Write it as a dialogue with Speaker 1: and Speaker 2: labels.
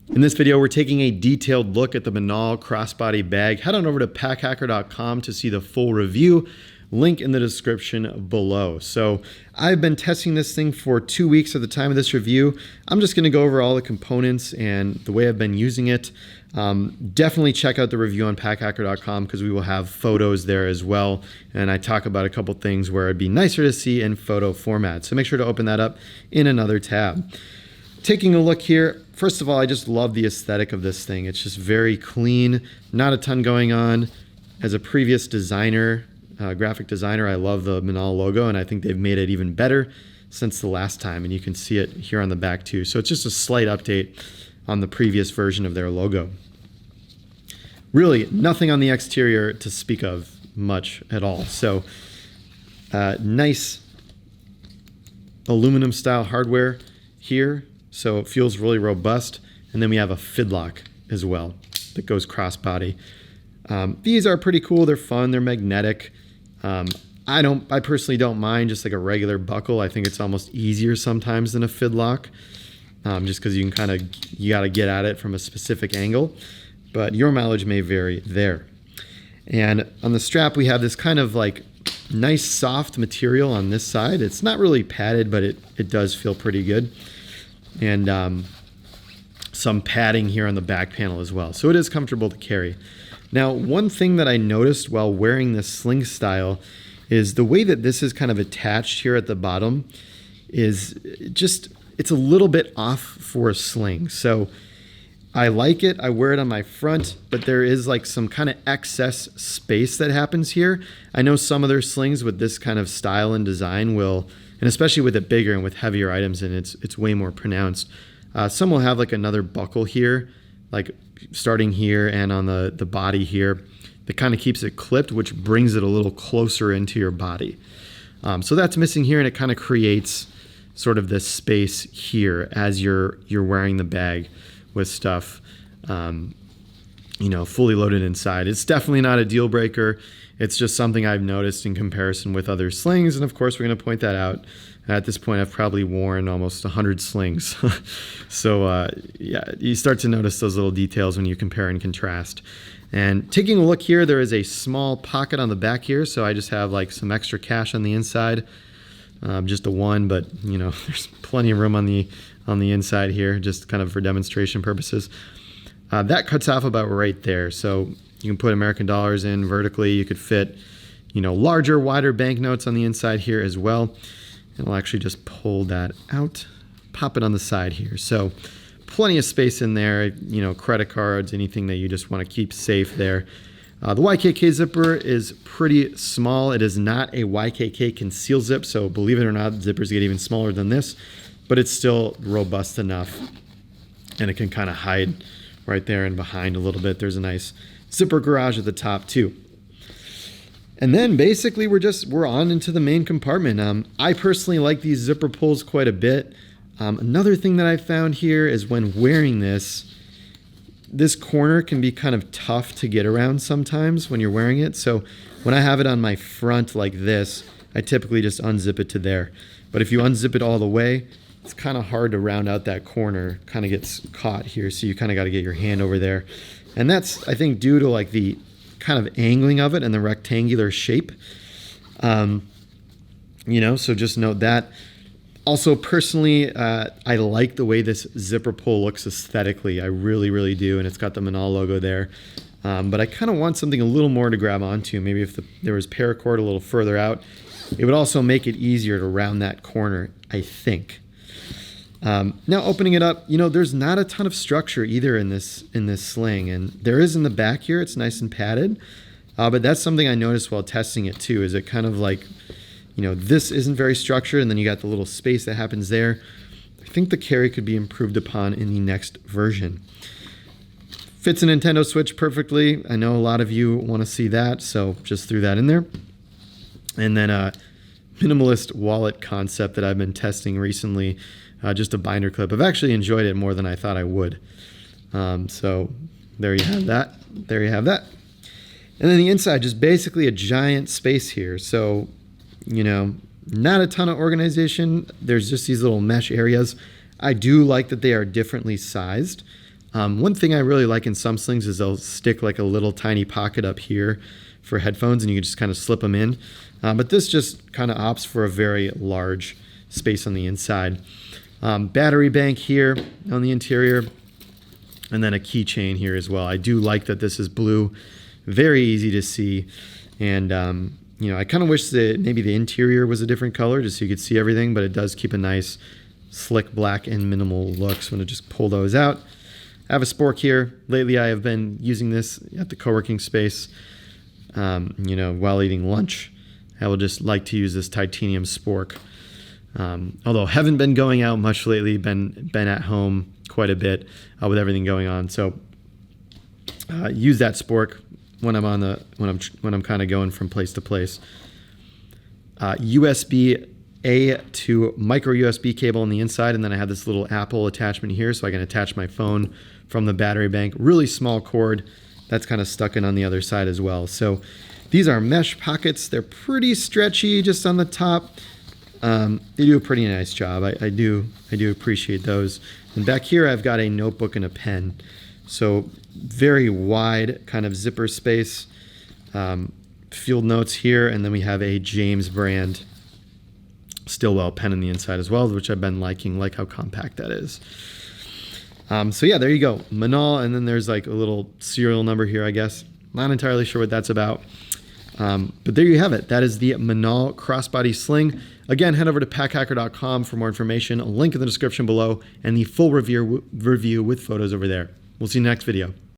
Speaker 1: In this video, we're taking a detailed look at the Minaal Crossbody bag. Head on over to packhacker.com to see the full review. Link in the description below. So I've been testing this thing for 2 weeks at the time of this review. I'm just going to go over all the components and the way I've been using it. Definitely check out the review on packhacker.com because we will have photos there as well. And I talk about a couple things where it'd be nicer to see in photo format. So make sure to open that up in another tab. Taking a look here, first of all, I just love the aesthetic of this thing. It's just very clean, not a ton going on. As a previous designer, graphic designer, I love the Minaal logo, and I think they've made it even better since the last time, and you can see it here on the back too. So it's just a slight update on the previous version of their logo. Really, nothing on the exterior to speak of much at all. So nice aluminum style hardware here. So it feels really robust. And then we have a fidlock as well that goes crossbody. These are pretty cool. They're fun. They're magnetic. I personally don't mind just like a regular buckle. I think it's almost easier sometimes than a fidlock, just because you got to get at it from a specific angle. But your mileage may vary there. And on the strap, we have this kind of like nice soft material on this side. It's not really padded, but it does feel pretty good. And some padding here on the back panel as well. So it is comfortable to carry. Now, one thing that I noticed while wearing this sling style is the way that this is kind of attached here at the bottom is just, it's a little bit off for a sling. So I like it. I wear it on my front, but there is like some kind of excess space that happens here. I know some of their slings with this kind of style and design will, and especially with it bigger and with heavier items in it, it's way more pronounced. Some will have like another buckle here, like starting here and on the body here, that kind of keeps it clipped, which brings it a little closer into your body. So that's missing here, and it kind of creates sort of this space here as you're wearing the bag with stuff, fully loaded inside. It's definitely not a deal breaker. It's just something I've noticed in comparison with other slings, and of course we're going to point that out. At this point, I've probably worn almost 100 slings. So yeah, you start to notice those little details when you compare and contrast. And taking a look here, there is a small pocket on the back here, so I just have like some extra cash on the inside. Just a one, but there's plenty of room on the inside here, just kind of for demonstration purposes. That cuts off about right there, so you can put American dollars in vertically. You could fit, larger, wider banknotes on the inside here as well. And I'll actually just pull that out, pop it on the side here. So plenty of space in there, credit cards, anything that you just want to keep safe there. The Ykk Zipper is pretty small. It is not a Ykk conceal zip, so believe it or not, zippers get even smaller than this, but it's still robust enough, and it can kind of hide right there and behind a little bit. There's a nice zipper garage at the top too. And then basically we're on into the main compartment. I personally like these zipper pulls quite a bit. Another thing that I found here is when wearing this corner can be kind of tough to get around sometimes when you're wearing it. So when I have it on my front like this, I typically just unzip it to there. But if you unzip it all the way, it's kind of hard to round out that corner, kind of gets caught here. So you kind of got to get your hand over there. And that's, I think, due to like the kind of angling of it and the rectangular shape. So just note that. Also, personally, I like the way this zipper pull looks aesthetically. I really, really do. And it's got the Minaal logo there. But I kind of want something a little more to grab onto. Maybe if there was paracord a little further out, it would also make it easier to round that corner, I think. Now opening it up, there's not a ton of structure either in this sling, and there is in the back here. It's nice and padded, but that's something I noticed while testing it too. Is it kind of like, this isn't very structured, and then you got the little space that happens there. I think the carry could be improved upon in the next version. Fits a Nintendo Switch perfectly. I know a lot of you want to see that, so just threw that in there. And then a minimalist wallet concept that I've been testing recently. Just a binder clip. I've actually enjoyed it more than I thought I would. So there you have that. There you have that. And then the inside, just basically a giant space here. So, not a ton of organization. There's just these little mesh areas. I do like that they are differently sized. One thing I really like in some slings is they'll stick like a little tiny pocket up here for headphones, and you can just kind of slip them in. But this just kind of opts for a very large space on the inside. Battery bank here on the interior, and then a keychain here as well. I do like that this is blue, very easy to see, and I kind of wish that maybe the interior was a different color just so you could see everything, but it does keep a nice slick black and minimal look. So I'm going to just pull those out. I have a spork here. Lately I have been using this at the co-working space, while eating lunch. I will just like to use this titanium spork. Although haven't been going out much lately, been at home quite a bit with everything going on. So use that spork when I'm kind of going from place to place. USB-A to micro USB cable on the inside, and then I have this little Apple attachment here so I can attach my phone from the battery bank. Really small cord that's kind of stuck in on the other side as well. So these are mesh pockets. They're pretty stretchy just on the top. They do a pretty nice job. I do appreciate those. And back here I've got a notebook and a pen. So very wide kind of zipper space. Field notes here, and then we have a James brand Stillwell pen in the inside as well, which I've been liking, like how compact that is. So yeah, there you go. Minaal, and then there's like a little serial number here, I guess. Not entirely sure what that's about. But there you have it. That is the Minaal Crossbody Sling. Again, head over to packhacker.com for more information. A link in the description below, and the full review with photos over there. We'll see you in the next video.